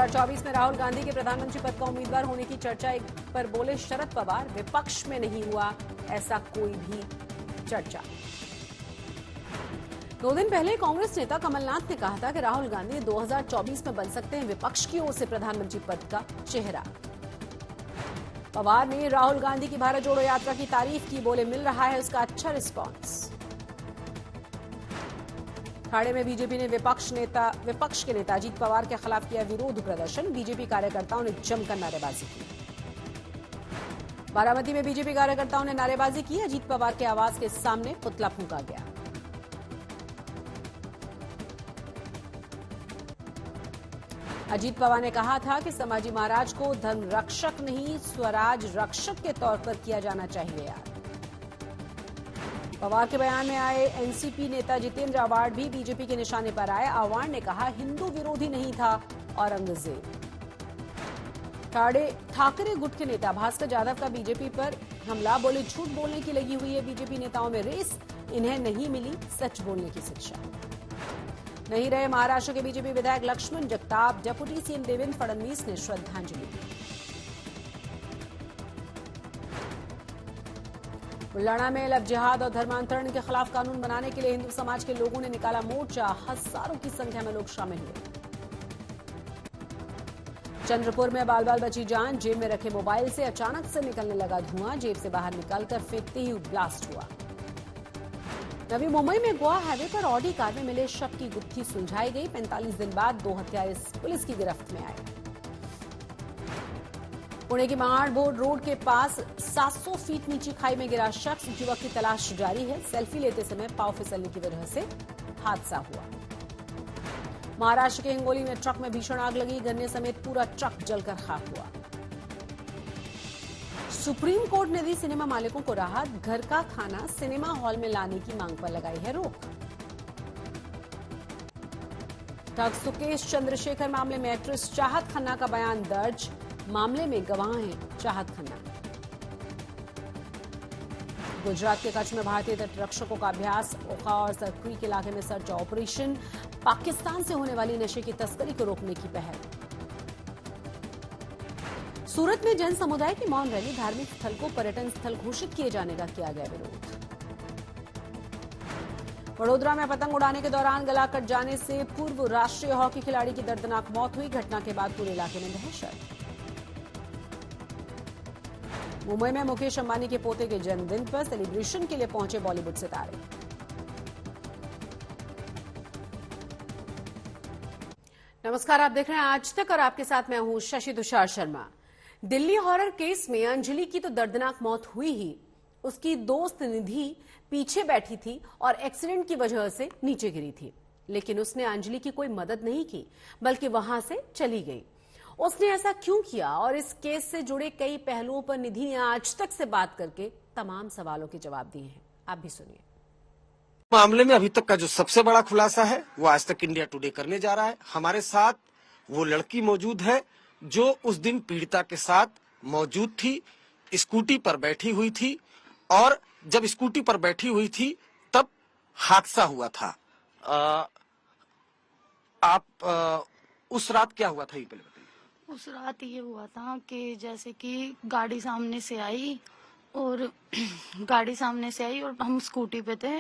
2024 में राहुल गांधी के प्रधानमंत्री पद का उम्मीदवार होने की चर्चा पर बोले शरद पवार, विपक्ष में नहीं हुआ ऐसा कोई भी चर्चा। 2 दिन पहले कांग्रेस नेता कमलनाथ ने कहा था कि राहुल गांधी 2024 में बन सकते हैं विपक्ष की ओर से प्रधानमंत्री पद का चेहरा। पवार ने राहुल गांधी की भारत जोड़ो यात्रा की तारीफ की, बोले मिल रहा है उसका अच्छा रिस्पांस। अखाड़े में बीजेपी ने विपक्ष के नेता अजीत पवार के खिलाफ किया विरोध प्रदर्शन। बीजेपी कार्यकर्ताओं ने जमकर नारेबाजी की। बारामती में बीजेपी कार्यकर्ताओं ने नारेबाजी की। अजीत पवार के आवास के सामने पुतला फूंका गया। अजीत पवार ने कहा था कि संभाजी महाराज को धर्म रक्षक नहीं, स्वराज रक्षक के तौर पर किया जाना चाहिए यार। पवार के बयान में आए एनसीपी नेता जितेंद्र आव्हाड भी बीजेपी के निशाने पर आए। आव्हाड ने कहा हिंदू विरोधी नहीं था औरंगजेब। ठाकरे गुट के नेता भास्कर यादव का बीजेपी पर हमला, बोले झूठ बोलने की लगी हुई है बीजेपी नेताओं में रेस, इन्हें नहीं मिली सच बोलने की शिक्षा। नहीं रहे महाराष्ट्र के बीजेपी विधायक लक्ष्मण जगताप, डेप्यूटी सीएम देवेंद्र फडणवीस ने श्रद्धांजलि दी। बुल्लाना में लव जिहाद और धर्मांतरण के खिलाफ कानून बनाने के लिए हिंदू समाज के लोगों ने निकाला मोर्चा। हजारों की संख्या में लोग शामिल हुए। चंद्रपुर में बाल बाल बची जान, जेब में रखे मोबाइल से अचानक से निकलने लगा धुआं, जेब से बाहर निकालकर फेंकते ही ब्लास्ट हुआ। नवी मुंबई में गोवा हाईवे पर ऑडी कार में मिले शव की गुत्थी सुलझाई गई। 45 दिन बाद 2 हत्यारे पुलिस की गिरफ्त में आए। पुणे की महाड़बोर्ड रोड के पास 700 फीट नीचे खाई में गिरा शख्स, युवक की तलाश जारी है। सेल्फी लेते समय पांव फिसलने की वजह से हादसा हुआ। महाराष्ट्र के हिंगोली में ट्रक में भीषण आग लगी, गन्ने समेत पूरा ट्रक जलकर खाक हुआ। सुप्रीम कोर्ट ने दी सिनेमा मालिकों को राहत, घर का खाना सिनेमा हॉल में लाने की मांग पर लगाई है रोक। ठग सुकेश चंद्रशेखर मामले में एक्ट्रेस चाहत खन्ना का बयान दर्ज, मामले में गवाह हैं चाहत खन्ना। गुजरात के कच्छ में भारतीय तटरक्षकों का अभ्यास, ओखा और सरक्रीक इलाके में सर्च ऑपरेशन। पाकिस्तान से होने वाली नशे की तस्करी को रोकने की पहल। सूरत में जन समुदाय की मौन रैली, धार्मिक स्थल को पर्यटन स्थल घोषित किए जाने का किया गया विरोध। वडोदरा में पतंग उड़ाने के दौरान गला कट जाने से पूर्व राष्ट्रीय हॉकी खिलाड़ी की दर्दनाक मौत हुई। घटना के बाद पूरे इलाके में दहशत। मुंबई में मुकेश अंबानी के पोते के जन्मदिन पर सेलिब्रेशन के लिए पहुंचे बॉलीवुड सितारे। नमस्कार, आप देख रहे हैं आज तक और आपके साथ मैं हूं शशि तुषार शर्मा। दिल्ली हॉरर केस में अंजलि की तो दर्दनाक मौत हुई ही, उसकी दोस्त निधि पीछे बैठी थी और एक्सीडेंट की वजह से नीचे गिरी थी, लेकिन उसने अंजलि की कोई मदद नहीं की बल्कि वहां से चली गई। उसने ऐसा क्यों किया और इस केस से जुड़े कई पहलुओं पर निधि ने आज तक से बात करके तमाम सवालों के जवाब दिए हैं। आप भी सुनिए। मामले में अभी तक का जो सबसे बड़ा खुलासा है वो आज तक इंडिया टुडे करने जा रहा है। हमारे साथ वो लड़की मौजूद है जो उस दिन पीड़िता के साथ मौजूद थी, स्कूटी पर बैठी हुई थी, और जब स्कूटी पर बैठी हुई थी तब हादसा हुआ था। उस रात क्या हुआ था ये पहले बताइए। उस रात ये हुआ था कि जैसे कि गाड़ी सामने से आई और हम स्कूटी पे थे,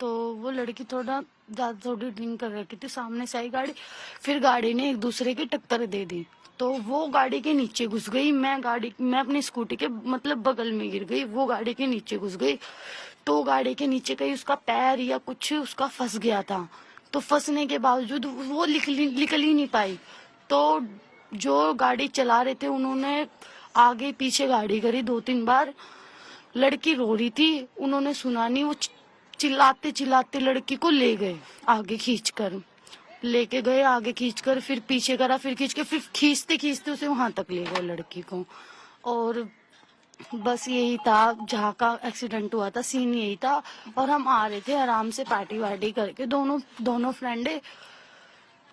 तो वो लड़की थोड़ी ड्रिंक कर रखी थी। सामने से आई गाड़ी, फिर गाड़ी ने एक दूसरे की टक्कर दे दी, तो वो गाड़ी के नीचे घुस गई। मैं अपनी स्कूटी के मतलब बगल में गिर गई, वो गाड़ी के नीचे घुस गई। तो गाड़ी के नीचे कहीं उसका पैर या कुछ उसका फंस गया था, तो फंसने के बावजूद वो निकल ही नहीं पाई। तो जो गाड़ी चला रहे थे उन्होंने आगे पीछे गाड़ी करी 2-3 बार। लड़की रो रही थी, उन्होंने सुना नहीं, वो चिल्लाते लड़की को ले गए, आगे खींचकर लेके गए, आगे खींचकर फिर पीछे करा, फिर खींच के फिर खींचते उसे वहां तक ले गए लड़की को। और बस यही था जहाँ का एक्सीडेंट हुआ था, सीन यही था। और हम आ रहे थे आराम से पार्टी वार्टी करके, दोनों फ्रेंडे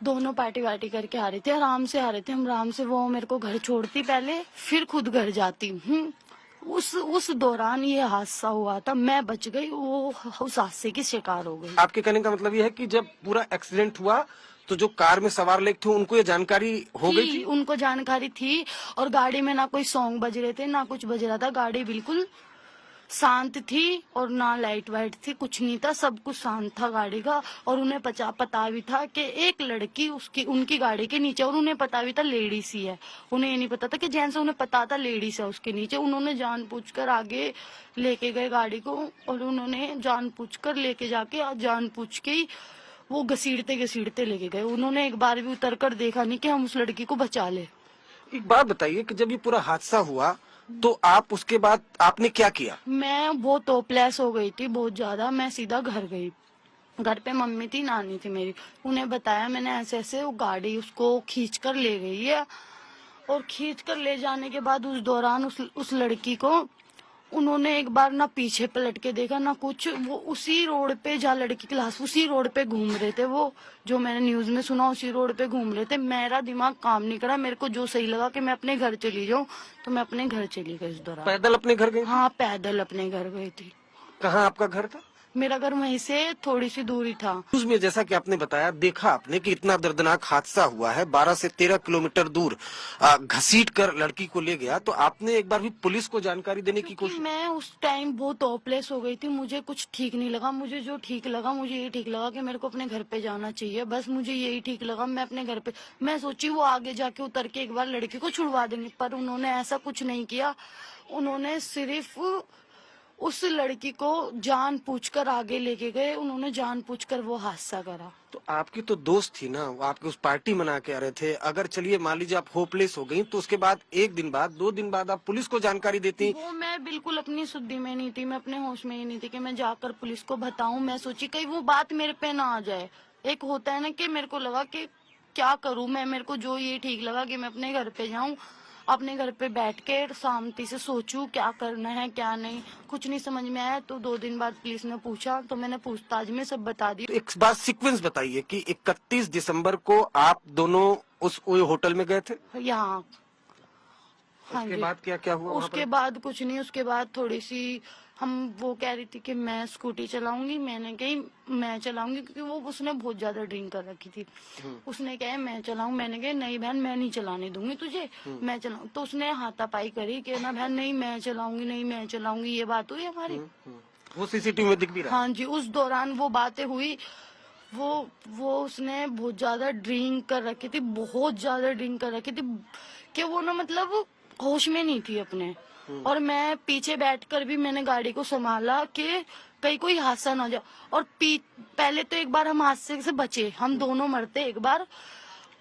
दोनों पार्टी वार्टी करके आ रहे थे, आराम से आ रहे थे हम आराम से। वो मेरे को घर छोड़ती पहले, फिर खुद घर जाती। उस दौरान ये हादसा हुआ था, मैं बच गई, वो उस हादसे की शिकार हो गई। आपके कहने का मतलब ये है कि जब पूरा एक्सीडेंट हुआ तो जो कार में सवार लोग थे उनको ये जानकारी हो गई थी? उनको जानकारी थी। और गाड़ी में ना कोई सॉन्ग बज रहे थे ना कुछ बज रहा था, गाड़ी बिल्कुल शांत थी और ना लाइट वाइट थी, कुछ नहीं था, सब कुछ शांत था गाड़ी का। और उन्हें पता भी था कि एक लड़की उनकी गाड़ी के नीचे, और उन्हें पता भी था लेडीज ही है, उन्हें ये नहीं पता था कि जेंट्स, उन्हें पता था लेडीज है उसके नीचे। उन्होंने जानबूझकर आगे लेके गए गाड़ी को, और उन्होंने जानबूझकर लेके जाके जानबूझ के ही वो घसीटते घसीटते लेके गए। उन्होंने एक बार भी उतर कर देखा नहीं कि हम उस लड़की को बचा ले। एक बात बताइए कि जब ये पूरा हादसा हुआ तो आप उसके बाद आपने क्या किया? मैं बहुत टॉपलेस हो गई थी, बहुत ज्यादा। मैं सीधा घर गई। घर पे मम्मी थी, नानी थी मेरी, उन्हें बताया मैंने ऐसे ऐसे, वो गाड़ी उसको खींच कर ले गई है। और खींच कर ले जाने के बाद उस दौरान उस लड़की को उन्होंने एक बार ना पीछे पलट के देखा ना कुछ। वो उसी रोड पे जहाँ लड़की की लाश, उसी रोड पे घूम रहे थे वो, जो मैंने न्यूज में सुना, उसी रोड पे घूम रहे थे। मेरा दिमाग काम नहीं करा, मेरे को जो सही लगा कि मैं अपने घर चली जाऊं, तो मैं अपने घर चली गई। इस दौरान पैदल अपने घर गए? हाँ, पैदल अपने घर गई थी। कहाँ आपका घर था? मेरा घर वहीं से थोड़ी सी दूरी था। न्यूज में जैसा कि आपने बताया, देखा आपने कि इतना दर्दनाक हादसा हुआ है, 12 से 13 किलोमीटर दूर घसीट कर लड़की को ले गया, तो आपने एक बार भी पुलिस को जानकारी देने की कोशिश? मैं उस टाइम बहुत होपलेस हो गई थी, मुझे कुछ ठीक नहीं लगा। मुझे जो ठीक लगा, मुझे ये ठीक लगा कि मेरे को अपने घर पे जाना चाहिए, बस मुझे यही ठीक लगा। मैं अपने घर पे, मैं सोची वो आगे जाके उतर के एक बार लड़की को छुड़वा देंगे, पर उन्होंने ऐसा कुछ नहीं किया। उन्होंने सिर्फ उस लड़की को जानबूझकर आगे लेके गए, उन्होंने जानबूझकर वो हादसा करा। तो आपकी तो दोस्त थी ना, वो आपके उस पार्टी मना के आ रहे थे। अगर चलिए मान लीजिए आप होपलेस हो गई, तो उसके बाद एक दिन बाद, 2 दिन बाद आप पुलिस को जानकारी देती। वो मैं बिल्कुल अपनी सुद्धि में नहीं थी, मैं अपने होश में ही नहीं थी कि मैं जाकर पुलिस को बताऊं। मैं सोची कहीं वो बात मेरे पे ना आ जाए। एक होता है ना कि मेरे को लगा कि क्या करूं मैं, मेरे को जो ये ठीक लगा कि मैं अपने घर पे जाऊं, अपने घर पे बैठ के शांति से सोचूं क्या करना है क्या नहीं। कुछ नहीं समझ में आया, तो 2 दिन बाद पुलिस ने पूछा, तो मैंने पूछताछ में सब बता दी। तो एक बात सीक्वेंस बताइए कि 31 दिसंबर को आप दोनों उस होटल में गए थे? यहाँ हाँ उसके जी। बाद क्या क्या हुआ? उसके बाद कुछ नहीं, उसके बाद थोड़ी सी वो कह रही थी कि मैं स्कूटी चलाऊंगी, मैंने कही मैं चलाऊंगी, क्योंकि वो उसने बहुत ज्यादा ड्रिंक कर रखी थी। उसने कहा मैं चलाऊं, मैंने कहा नहीं बहन मैं नहीं चलाने दूंगी तुझे, मैं चलाऊं। तो उसने हाथापाई करी कि ना बहन नहीं मैं चलाऊंगी, नहीं मैं चलाऊंगी, ये बात हुई हमारी। वो सीसीटीवी में दिख भी रहा? हाँ जी, उस दौरान वो बातें हुई। वो उसने बहुत ज्यादा ड्रिंक कर रखी थी, बहुत ज्यादा ड्रिंक कर रखी थी, कि वो ना मतलब होश में नहीं थी अपने। और मैं पीछे बैठकर भी मैंने गाड़ी को संभाला कि कहीं कोई हादसा ना हो जाए। और पहले तो एक बार हम हादसे से बचे, हम दोनों मरते। एक बार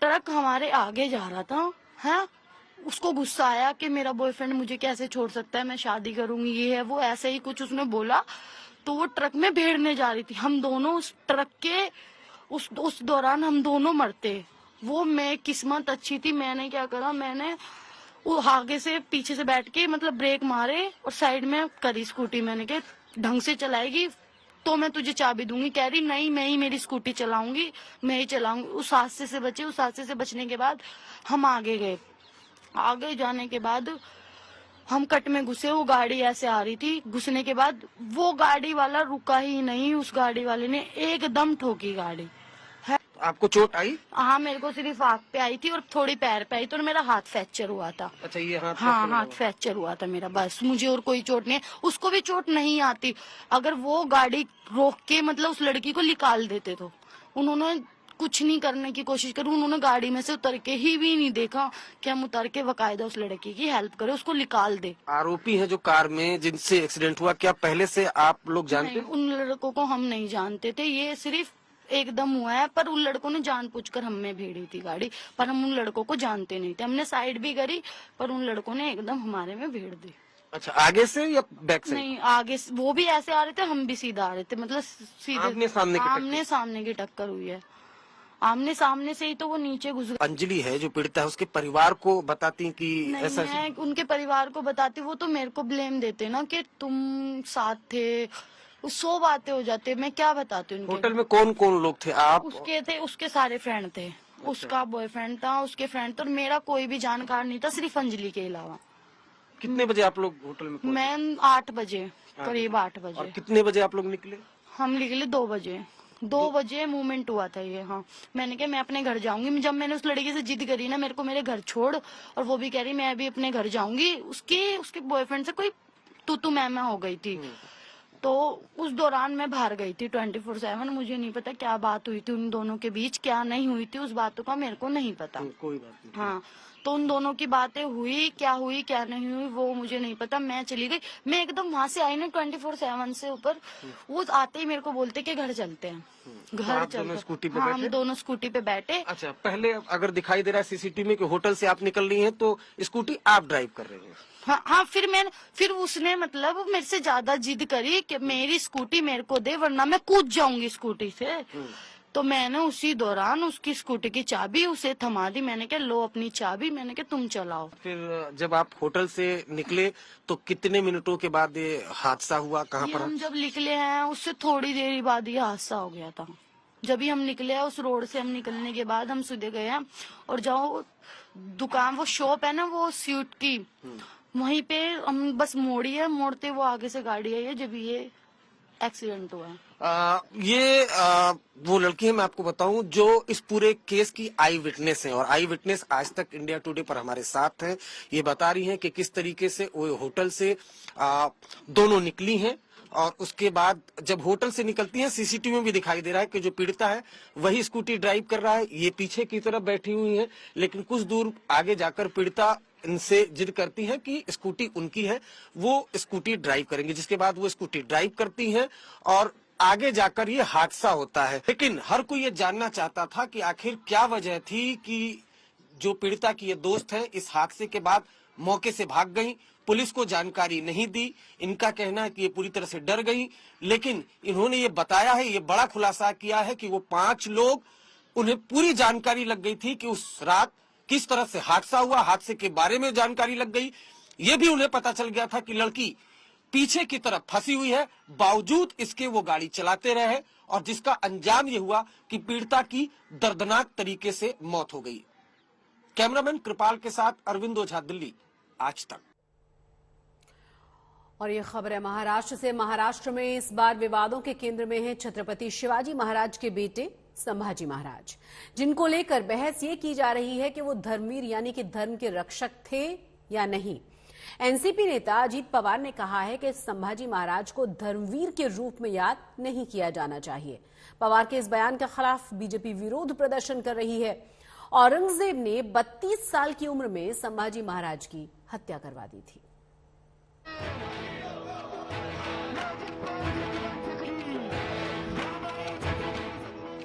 ट्रक हमारे आगे जा रहा था, है, उसको गुस्सा आया कि मेरा बॉयफ्रेंड मुझे कैसे छोड़ सकता है, मैं शादी करूंगी, ये है वो, ऐसे ही कुछ उसने बोला। तो वो ट्रक में भेड़ने जा रही थी, हम दोनों उस ट्रक के उस दौरान हम दोनों मरते। वो मैं किस्मत अच्छी थी, मैंने क्या करा, मैंने वो आगे से पीछे से बैठ के मतलब ब्रेक मारे और साइड में करी स्कूटी। मैंने कहा ढंग से चलाएगी तो मैं तुझे चाबी दूंगी। कह रही नहीं मैं ही मेरी स्कूटी चलाऊंगी, मैं ही चलाऊंगी। उस हादसे से बचे। उस हादसे से बचने के बाद हम आगे गए। आगे जाने के बाद हम कट में घुसे, वो गाड़ी ऐसे आ रही थी। घुसने के बाद वो गाड़ी वाला रुका ही नहीं, उस गाड़ी वाले ने एकदम ठोकी गाड़ी। आपको चोट आई? हाँ, मेरे को सिर्फ आँख पे आई थी और थोड़ी पैर पे आई थी, और मेरा हाथ फ्रैक्चर हुआ था। अच्छा, ये हाथ? हाँ, हाथ फ्रैक्चर हुआ था मेरा, बस। मुझे और कोई चोट नहीं है। उसको भी चोट नहीं आती। अगर वो गाड़ी रोक के मतलब उस लड़की को निकाल देते, तो उन्होंने कुछ नहीं करने की कोशिश करी। उन्होंने गाड़ी में से उतर के ही भी नहीं देखा कि हम उतर के बकायदा उस लड़की की हेल्प करें, उसको निकाल दे। आरोपी हैं जो कार में जिनसे एक्सीडेंट हुआ, क्या पहले से आप लोग जानते? उन लड़कों को हम नहीं जानते थे, ये सिर्फ एकदम हुआ है। पर उन लड़कों ने जानबूझकर हमें भेड़ी थी गाड़ी, पर हम उन लड़कों को जानते नहीं थे। हमने साइड भी करी, पर उन लड़कों ने एकदम हमारे में भेड़ दी। अच्छा, आगे से या बैक से? नहीं, आगे से। वो भी ऐसे आ रहे थे, हम भी सीधा आ रहे थे, मतलब सीधे आमने सामने की टक्कर हुई है। आमने सामने से ही तो वो नीचे घुस गए। अंजलि है जो पीड़िता है, उसके परिवार को बताती कि नहीं, ऐसा? मैं उनके परिवार को बताती, वो तो मेरे को ब्लेम देते ना कि तुम साथ थे। 100 बातें हो जाती, मैं क्या बताती उनके। होटल में कौन कौन लोग थे? आप? उसके सारे फ्रेंड थे। उसका बॉयफ्रेंड था, उसके फ्रेंड था, और मेरा कोई भी जानकार नहीं था, सिर्फ अंजलि के अलावा। कितने बजे आप लोग होटल में पहुंचे? मैं 8 बजे, करीब 8 बजे। और कितने बजे आप लोग निकले? हम निकले 2 बजे। 2 बजे मूवमेंट हुआ था ये। हाँ, मैंने कहा मैं अपने घर जाऊंगी। जब मैंने उस लड़के से जिद करी ना, मेरे को मेरे घर छोड़, और वो भी कह रही मैं भी अपने घर जाऊंगी, उसके बॉयफ्रेंड से कोई तू मैं हो गई थी। तो उस दौरान मैं बाहर गई थी 24/7। मुझे नहीं पता क्या बात हुई थी उन दोनों के बीच, क्या नहीं हुई थी, उस बातों का मेरे को नहीं पता। कोई बात नहीं। हाँ, तो उन दोनों की बातें हुई क्या नहीं हुई वो मुझे नहीं पता। मैं चली गई, मैं एकदम वहां से आई ना 24/7 से ऊपर, वो आते ही मेरे को बोलते कि घर चलते हैं, तो घर आप दोनों स्कूटी पे हाँ, बैठे? हम दोनों स्कूटी पे बैठे। अच्छा, पहले अगर दिखाई दे रहा है सीसीटीवी में कि होटल से आप निकल रही हैं, तो स्कूटी आप ड्राइव कर रही हैं? हाँ, फिर उसने मतलब मेरे से ज्यादा जिद करी कि मेरी स्कूटी मेरे को दे वरना मैं कूद जाऊंगी स्कूटी से। तो मैंने उसी दौरान उसकी स्कूटी की चाबी उसे थमा दी। मैंने कहा लो अपनी चाबी, मैंने कहा तुम चलाओ। फिर जब आप होटल से निकले तो कितने मिनटों के बाद ये हादसा हुआ? कहाँ ये पर? हम जब निकले हैं उससे थोड़ी देर बाद ये हादसा हो गया था। जब भी हम निकले हैं उस रोड से, हम निकलने के बाद हम सीधे गए हैं और जहाँ दुकान वो शॉप है ना वो स्वीट की, वहीं पे हम बस मोड़ी है, मोड़ते वो आगे से गाड़ी आई है जब ये एक्सीडेंट हुआ है। वो लड़की है, मैं आपको बताऊं, जो इस पूरे केस की आई विटनेस है, और आई विटनेस आज तक इंडिया टुडे पर हमारे साथ है। ये बता रही हैं कि किस तरीके से वो होटल से दोनों निकली हैं, और उसके बाद जब होटल से निकलती हैं, सीसीटीवी में भी दिखाई दे रहा है कि जो पीड़िता है वही स्कूटी ड्राइव कर रहा है, ये पीछे की तरफ बैठी हुई है। लेकिन कुछ दूर आगे जाकर पीड़िता इनसे जिद करती है कि स्कूटी उनकी है, वो स्कूटी ड्राइव करेंगे, जिसके बाद वो स्कूटी ड्राइव करती हैं और आगे जाकर ये हादसा होता है। लेकिन हर कोई ये जानना चाहता था कि आखिर क्या वजह थी कि जो पीड़िता की ये दोस्त है इस हादसे के बाद मौके से भाग गई, पुलिस को जानकारी नहीं दी। इनका कहना है कि ये पूरी तरह से डर गई, लेकिन इन्होंने ये बताया है, ये बड़ा खुलासा किया है कि वो 5 लोग, उन्हें पूरी जानकारी लग गई थी कि उस रात किस तरह से हादसा हुआ, हादसे के बारे में जानकारी लग गई। ये भी उन्हें पता चल गया था कि लड़की पीछे की तरफ फंसी हुई है, बावजूद इसके वो गाड़ी चलाते रहे, और जिसका अंजाम ये हुआ कि पीड़िता की दर्दनाक तरीके से मौत हो गई। कैमरामैन कृपाल के साथ अरविंद ओझा, दिल्ली, आज तक। और ये खबर है महाराष्ट्र से। महाराष्ट्र में इस बार विवादों के केंद्र में है छत्रपति शिवाजी महाराज के बेटे संभाजी महाराज, जिनको लेकर बहस ये की जा रही है कि वो धर्मवीर यानी कि धर्म के रक्षक थे या नहीं। एनसीपी नेता अजीत पवार ने कहा है कि संभाजी महाराज को धर्मवीर के रूप में याद नहीं किया जाना चाहिए। पवार के इस बयान के खिलाफ बीजेपी विरोध प्रदर्शन कर रही है। औरंगजेब ने 32 साल की उम्र में संभाजी महाराज की हत्या करवा दी थी।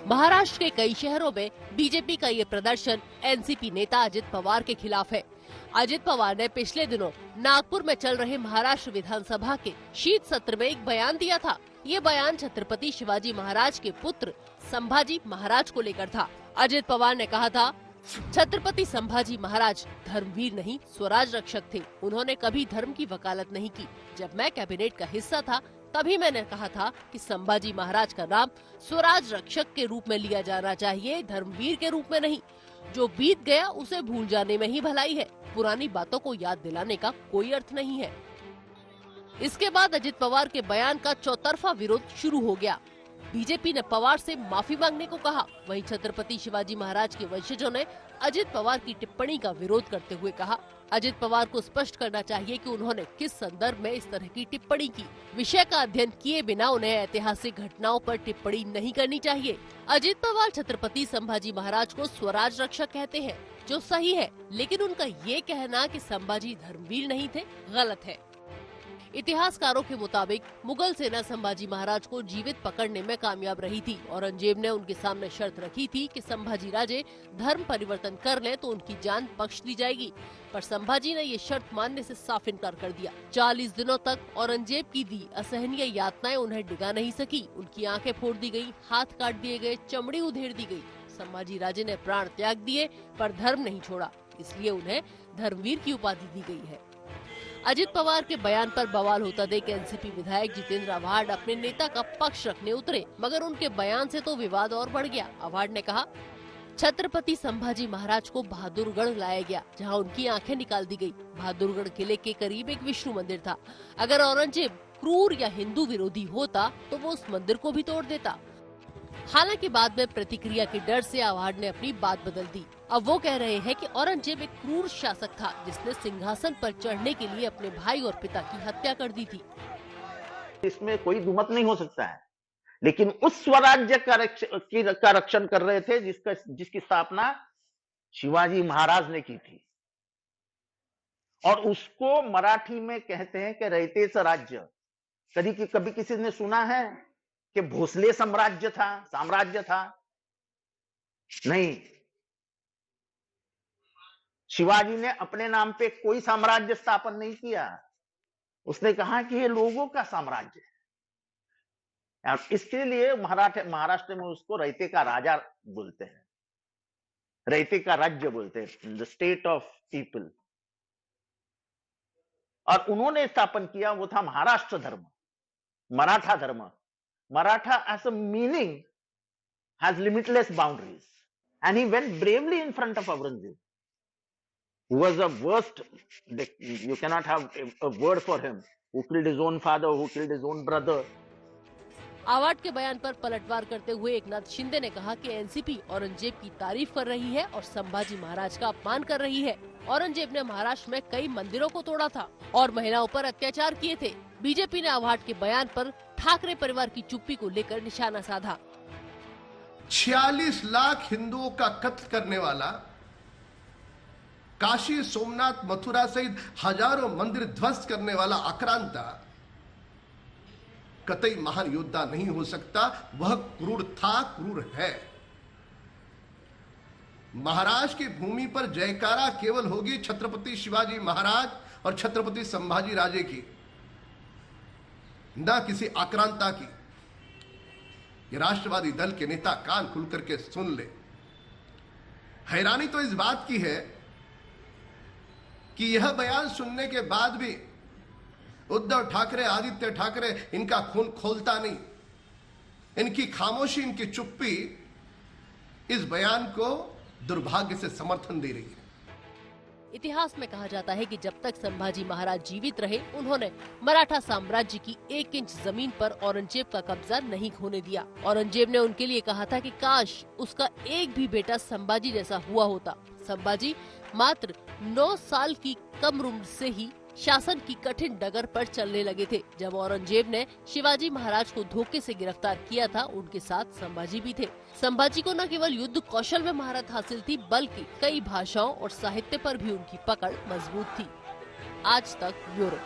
महाराष्ट्र के कई शहरों में बीजेपी का ये प्रदर्शन एनसीपी नेता अजित पवार के खिलाफ है। अजित पवार ने पिछले दिनों नागपुर में चल रहे महाराष्ट्र विधानसभा के शीत सत्र में एक बयान दिया था। ये बयान छत्रपति शिवाजी महाराज के पुत्र संभाजी महाराज को लेकर था। अजित पवार ने कहा था, छत्रपति संभाजी महाराज धर्मवीर नहीं, स्वराज रक्षक थे। उन्होंने कभी धर्म की वकालत नहीं की। जब मैं कैबिनेट का हिस्सा था तभी मैंने कहा था कि संभाजी महाराज का नाम स्वराज रक्षक के रूप में लिया जाना चाहिए, धर्मवीर के रूप में नहीं। जो बीत गया उसे भूल जाने में ही भलाई है। पुरानी बातों को याद दिलाने का कोई अर्थ नहीं है। इसके बाद अजित पवार के बयान का चौतरफा विरोध शुरू हो गया। बीजेपी ने पवार से माफी मांगने को कहा। वहीं छत्रपति शिवाजी महाराज के वंशजों ने अजित पवार की टिप्पणी का विरोध करते हुए कहा, अजित पवार को स्पष्ट करना चाहिए कि उन्होंने किस संदर्भ में इस तरह की टिप्पणी की। विषय का अध्ययन किए बिना उन्हें ऐतिहासिक घटनाओं पर टिप्पणी नहीं करनी चाहिए। अजित पवार छत्रपति संभाजी महाराज को स्वराज रक्षक कहते हैं, जो सही है, लेकिन उनका ये कहना कि संभाजी धर्मवीर नहीं थे, गलत है। इतिहासकारों के मुताबिक मुगल सेना संभाजी महाराज को जीवित पकड़ने में कामयाब रही थी। औरंगजेब ने उनके सामने शर्त रखी थी कि संभाजी राजे धर्म परिवर्तन कर लें तो उनकी जान बख्श दी जाएगी, पर संभाजी ने ये शर्त मानने से साफ इनकार कर दिया। 40 दिनों तक औरंगजेब की दी असहनीय यातनाएं उन्हें डिगा नहीं सकी। उनकी आंखें फोड़ दी गयी, हाथ काट दिए गए, चमड़ी उधेड़ दी गयी। संभाजी राजे ने प्राण त्याग दिए पर धर्म नहीं छोड़ा, इसलिए उन्हें धर्मवीर की उपाधि दी गई है। अजित पवार के बयान पर बवाल होता देख एनसीपी विधायक जितेंद्र आव्हाड अपने नेता का पक्ष रखने उतरे, मगर उनके बयान से तो विवाद और बढ़ गया। आव्हाड ने कहा, छत्रपति संभाजी महाराज को बहादुरगढ़ लाया गया, जहां उनकी आंखें निकाल दी गई। बहादुरगढ़ किले के करीब एक विष्णु मंदिर था। अगर औरंगजेब क्रूर या हिंदू विरोधी होता तो वो उस मंदिर को भी तोड़ देता। हालांकि बाद में प्रतिक्रिया के डर से आव्हाड ने अपनी बात बदल दी। अब वो कह रहे हैं कि औरंगजेब एक क्रूर शासक था जिसने सिंहासन पर चढ़ने के लिए अपने भाई और पिता की हत्या कर दी थी। इसमें कोई दुमत नहीं हो सकता है, लेकिन उस स्वराज्य का रक्षण कर रहे थे जिसकी स्थापना शिवाजी महाराज ने की थी, और उसको मराठी में कहते हैं कि रयतेचं राज्य। कभी किसी ने सुना है कि भोसले साम्राज्य था? नहीं। शिवाजी ने अपने नाम पे कोई साम्राज्य स्थापन नहीं किया। उसने कहा कि ये लोगों का साम्राज्य है, और इसके लिए महाराष्ट्र में उसको रयते का राजा बोलते हैं, रयते का राज्य बोलते हैं, द स्टेट ऑफ पीपल। और उन्होंने स्थापन किया वो था महाराष्ट्र धर्म, मराठा धर्म। Maratha as a meaning has limitless boundaries, and he went bravely in front of Aurangzeb, who was the worst. You cannot have a word for him, who killed his own father, who killed his own brother. Awhad के बयान पर पलटवार करते हुए एकनाथ शिंदे ने कहा कि NCP Aurangzeb की तारीफ कर रही है और संभाजी महाराज का अपमान कर रही है। औरंगजेब ने महाराष्ट्र में कई मंदिरों को तोड़ा था और महिलाओं पर अत्याचार किए थे। बीजेपी ने आव्हाड के बयान पर ठाकरे परिवार की चुप्पी को लेकर निशाना साधा। 46 लाख हिंदुओं का कत्ल करने वाला, काशी, सोमनाथ, मथुरा सहित हजारों मंदिर ध्वस्त करने वाला आक्रांता कतई महान योद्धा नहीं हो सकता। वह क्रूर था, क्रूर है। महाराष्ट्र की भूमि पर जयकारा केवल होगी छत्रपति शिवाजी महाराज और छत्रपति संभाजी राजे की, न किसी आक्रांता की। ये राष्ट्रवादी दल के नेता कान खुल करके सुन ले। हैरानी तो इस बात की है कि यह बयान सुनने के बाद भी उद्धव ठाकरे, आदित्य ठाकरे इनका खून खोलता नहीं। इनकी खामोशी, इनकी चुप्पी इस बयान को दुर्भाग्य से समर्थन दे रही है। इतिहास में कहा जाता है कि जब तक संभाजी महाराज जीवित रहे, उन्होंने मराठा साम्राज्य की 1 इंच जमीन पर औरंगजेब का कब्जा नहीं होने दिया। औरंगजेब ने उनके लिए कहा था कि काश उसका एक भी बेटा संभाजी जैसा हुआ होता। संभाजी मात्र 9 साल की कम उम्र से ही शासन की कठिन डगर पर चलने लगे थे। जब औरंगजेब ने शिवाजी महाराज को धोखे से गिरफ्तार किया था, उनके साथ संभाजी भी थे। संभाजी को न केवल युद्ध कौशल में महारत हासिल थी, बल्कि कई भाषाओं और साहित्य पर भी उनकी पकड़ मजबूत थी। आज तक ब्यूरो।